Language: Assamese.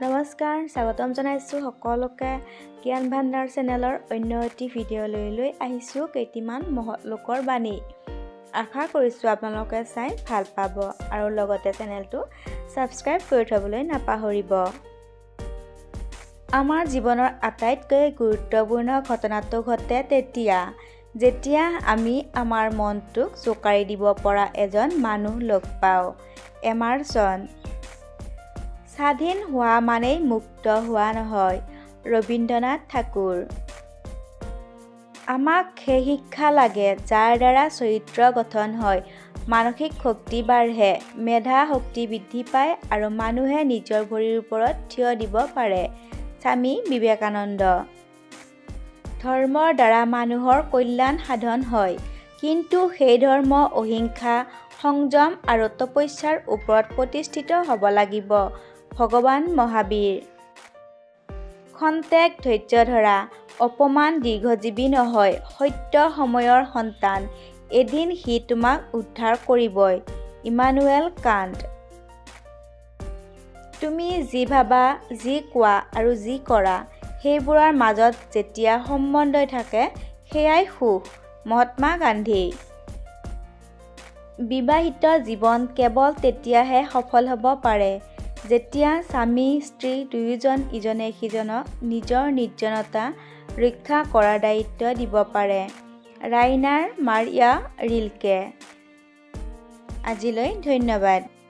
নমস্কাৰ, স্বাগতম জনাইছোঁ সকলোকে জ্ঞান ভাণ্ডাৰ চেনেলৰ অন্য এটি ভিডিঅ' লৈ আহিছোঁ কেইটিমান মহৎ লোকৰ বাণী। আশা কৰিছোঁ আপোনালোকে চাই ভাল পাব আৰু লগতে চেনেলটো ছাবস্ক্ৰাইব কৰি থবলৈ নাপাহৰিব। আমাৰ জীৱনৰ আটাইতকৈ গুৰুত্বপূৰ্ণ ঘটনাটো ঘটে যেতিয়া আমি আমাৰ মনটোক জোকাৰি দিব পৰা এজন মানুহ লগ পাওঁ। এমাৰছন। স্বাধীন হোৱা মানেই মুক্ত হোৱা নহয়। ৰবীন্দ্ৰনাথ ঠাকুৰ। আমাক সেই শিক্ষা লাগে যাৰ দ্বাৰা চৰিত্ৰ গঠন হয়, মানসিক শক্তি বাঢ়ে, মেধা শক্তি বৃদ্ধি পায় আৰু মানুহে নিজৰ ভৰিৰ ওপৰত থিয় দিব পাৰে। স্বামী বিবেকানন্দ। ধৰ্মৰ দ্বাৰা মানুহৰ কল্যাণ সাধন হয়, কিন্তু সেই ধৰ্ম অহিংসা, সংযম আৰু তপস্যাৰ ওপৰত প্ৰতিষ্ঠিত হ'ব লাগিব। ভগৱান মহাবীৰ। ক্ষন্তেক ধৈৰ্য ধৰা, অপমান দীৰ্ঘজীৱী নহয়, সত্য সময়ৰ সন্তান, এদিন সি তোমাক উদ্ধাৰ কৰিবই। Emmanuel can't. তুমি যি ভাবা, যি কোৱা আৰু যি কৰা, সেইবোৰৰ মাজত যেতিয়া সম্বন্ধই থাকে, সেয়াই সুখ। মহাত্মা গান্ধী। বিবাহিত জীৱন কেৱল তেতিয়াহে সফল হ'ব পাৰে যেতিয়া স্বামী স্ত্ৰী দুয়োজন ইজনে সিজনক নিজৰ নিৰ্জনতা ৰক্ষা কৰাৰ দায়িত্ব দিব পাৰে। ৰাইনাৰ মাৰিয়া ৰিলকে। আজিলৈ ধন্যবাদ।